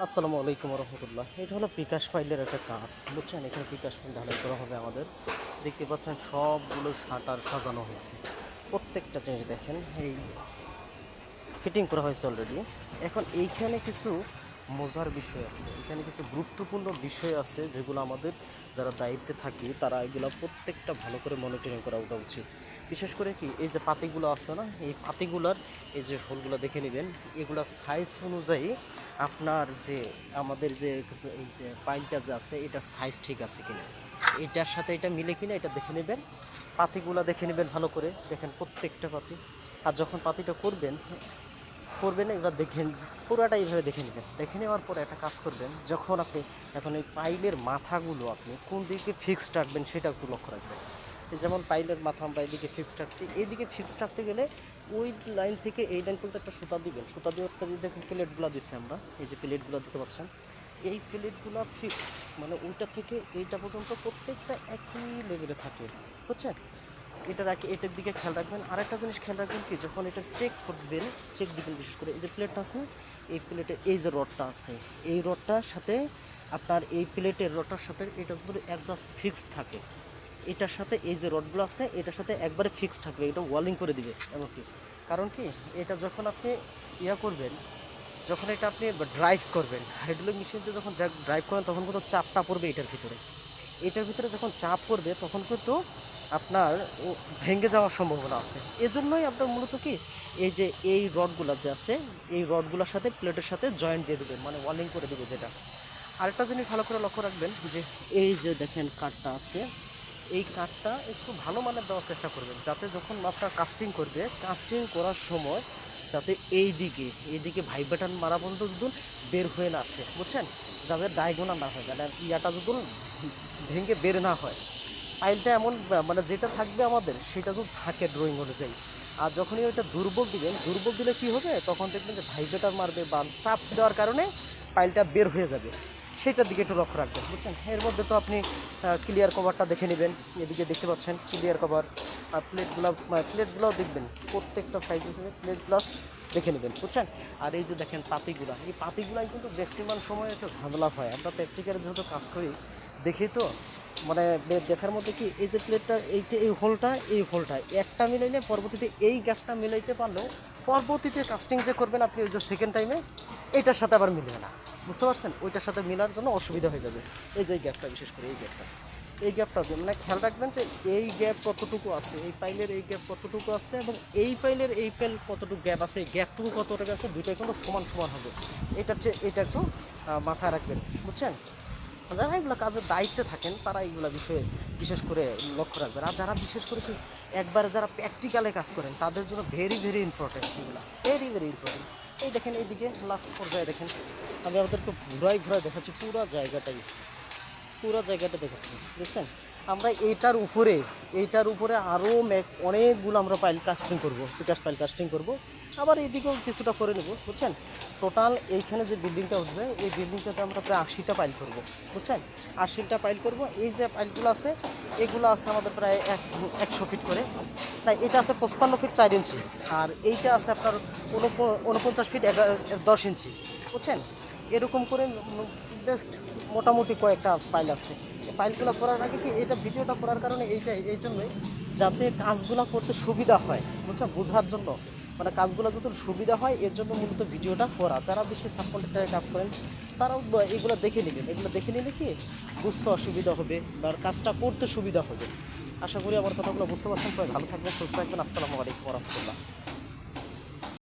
আসসালামু আলাইকুম রহমতুল্লাহ। এটা হলো বিকাশ ফাইলের একটা কাজ, বুঝছেন। এখানে বিকাশ ফাইল ঢালাই করা হবে আমাদের। দেখতে পাচ্ছেন সবগুলো শাটার সাজানো হয়েছে, প্রত্যেকটা জিনিস দেখেন এই ফিটিং করা হয়েছে অলরেডি। এখন এইখানে কিছু মজার বিষয় আছে, এখানে কিছু গুরুত্বপূর্ণ বিষয় আছে যেগুলো আমাদের যারা দায়িত্বে থাকি তারা এগুলো প্রত্যেকটা ভালো করে মনিটরিং করা ওটা উচিত। বিশেষ করে কি এই যে পাতিগুলো আছে না, এই পাতিগুলার এই যে হোলগুলো দেখে নেবেন, এগুলা সাইজ অনুযায়ী আপনার যে আমাদের যে এই যে পাইলটা যে আছে এটার সাইজ ঠিক আছে কিনা, এটার সাথে এটা মিলে কিনা এটা দেখে নেবেন। পাতিগুলো দেখে নেবেন ভালো করে, দেখেন প্রত্যেকটা পাতি। আর যখন পাতিটা করবেন এবার দেখেন পুরাটা এইভাবে দেখে নেবেন। দেখে নেওয়ার পরে একটা কাজ করবেন, যখন আপনি এখন এই পাইলের মাথাগুলো আপনি কোন দিকে ফিক্সড রাখবেন সেটা একটু লক্ষ্য রাখবেন। এই যেমন পাইলের মাথা আমরা এইদিকে ফিক্সড রাখছি, এইদিকে ফিক্সড রাখতে গেলে ওই লাইন থেকে এই লাইন পর্যন্ত একটা সুতা দিবেন। সুতা দেওয়ার পরে দেখুন প্লেটগুলো দিচ্ছি আমরা, এই যে প্লেটগুলো দিতে পারছেন, এই প্লেটগুলো ফিক্সড, মানে ওইটা থেকে এইটা পর্যন্ত প্রত্যেকটা একই লেভেলে থাকে, বুঝছেন। এটার দিকে খেয়াল রাখবেন। আর একটা জিনিস খেয়াল রাখবেন কি, যখন এটা চেক করবেন, চেক দিবেন বিশেষ করে এই যে প্লেটটা আছে না, এই প্লেটে এই যে রডটা আছে, এই রডটার সাথে আপনার এই প্লেটের রডটার সাথে এটা যদি অ্যাডজাস্ট ফিক্সড থাকে, এটার সাথে এই যে রডগুলো আছে এটার সাথে একবারে ফিক্সড থাকবে, এটা ওয়ালিং করে দিবে এমনকি। কারণ কি, এটা যখন আপনি করবেন, যখন এটা আপনি ড্রাইভ করবেন হাইড্রোলিক মেশিনতে, যখন ড্রাইভ করেন তখন কিন্তু চাপটা পড়বে এটার ভিতরে যখন চাপ পড়বে তখন কিন্তু আপনার ভেঙে যাওয়ার সম্ভাবনা আছে। এজন্যই আপনার মূলত কি এই যে এই রডগুলো যে আছে, এই রডগুলোর সাথে প্লেটের সাথে জয়েন্ট দিয়ে দেবেন, মানে ওয়ালিং করে দেবে যেটা। আরেকটা জিনিস ভালো করে লক্ষ্য রাখবেন যে এই যে দেখেন কাঠটা আছে, এই কাঠটা একটু ভালো মানের দেওয়ার চেষ্টা করবেন, যাতে যখন আপনার কাস্টিং করবে, কাস্টিং করার সময় যাতে এইদিকে ভাইব্রেশন মারা পর্যন্ত যদি বের হয়ে না আসে, বুঝছেন, যাতে ডায়গোনাল না হয়, মানে ইয়াটা যদি ভেঙে বের না হয়। পাইলটা এমন মানে যেটা থাকবে আমাদের সেটা যদি থাকে ড্রয়িং অনুযায়ী। আর যখনই ওইটা দুর্বল দিলে কী হবে, তখন দেখবেন যে ভাইব্রেটর মারবে বা চাপ দেওয়ার কারণে পাইলটা বের হয়ে যাবে। সেটার দিকে একটু লক্ষ্য রাখবেন, বুঝছেন। এর মধ্যে তো আপনি ক্লিয়ার কভারটা দেখে নেবেন, এদিকে দেখতে পাচ্ছেন ক্লিয়ার কভার। আর প্লেটগুলোও দেখবেন, প্রত্যেকটা সাইজ হিসেবে প্লেটগুলো দেখে নেবেন, বুঝছেন। আর এই যে দেখেন এই পাতিগুলাই কিন্তু ম্যাক্সিমাম সময় একটা ঝামেলা হয়। আমরা প্র্যাকটিক্যালে যেহেতু কাজ করি দেখি তো, মানে দেখার মধ্যে কি এই যে প্লেটটা এই হোলটা একটা মিলাইলে পরবর্তীতে এই গ্যাসটা মিলাইতে পারলেও পরবর্তীতে কাস্টিং যে করবেন আপনি ওই যে সেকেন্ড টাইমে এইটার সাথে আবার মিলবে না, বুঝতে পারছেন। ওইটার সাথে মেলার জন্য অসুবিধা হয়ে যাবে। এই যে গ্যাপটা, বিশেষ করে এই গ্যাপটা মানে খেয়াল রাখবেন যে এই গ্যাপ কতটুকু আছে, এই পাইলের এই গ্যাপ কতটুকু আছে এবং এই পাইলের এই পাইল কতটুকু গ্যাপ আছে, এই গ্যাপটুকু কতটুকু আছে, দুইটাই কিন্তু সমান সমান হবে। এটা একটু মাথায় রাখবেন, বুঝছেন। যারা এগুলো কাজের দায়িত্বে থাকেন তারা এইগুলো বিষয়ে বিশেষ করে লক্ষ্য রাখবেন। আর যারা বিশেষ করে কি একবারে যারা প্র্যাকটিক্যালে কাজ করেন তাদের জন্য ভেরি ভেরি ইম্পর্টেন্ট, এগুলো ভেরি ভেরি ইম্পর্টেন্ট। এই দেখেন এইদিকে লাস্ট পর্যায়ে দেখেন, আমি আপনাদেরকে ঘুরাই দেখাচ্ছি পুরো জায়গাটা দেখাচ্ছি, বুঝছেন। আমরা এইটার উপরে আরও অনেকগুলো আমরা কাস্টিং করবো, বিকাশ পাইল কাস্টিং করবো। আবার এইদিকেও কিছুটা করে নেব, বুঝছেন। টোটাল এইখানে যে বিল্ডিংটা উঠবে এই বিল্ডিংটাতে আমরা প্রায় 80টা পাইল করবো, বুঝছেন। 80টা পাইল করবো। এই যে পাইলগুলো আছে এগুলো আছে আমাদের প্রায় 100 ফিট করে, তাই এটা আছে 55 ফিট 4 ইঞ্চি, আর এইটা আছে আপনার 49 ফিট 10 ইঞ্চি, বুঝছেন। এরকম করে জাস্ট মোটামুটি কয়েকটা পাইল আছে। এই পাইলগুলো করার আগে কি এটা ভিডিওটা করার কারণে এই জন্যই যাতে কাজগুলো করতে সুবিধা হয়, বুঝছেন, বোঝার জন্য, মানে কাজগুলো যত সুবিধা হয় এর জন্য মূলত ভিডিওটা করা। যারা বেশি সাবকন্ট্রাক্টরে কাজ করেন তারাও এগুলো দেখে নেবেন, এগুলো দেখে নিলে কি বুঝতে অসুবিধা হবে বা কাজটা করতে সুবিধা হবে। আশা করি আমার কথাগুলো বুঝতে পারছেন। সবাই ভালো থাকবেন, সুস্থ থাকবেন। আসসালামু আলাইকুম রহমতুল্লাহ।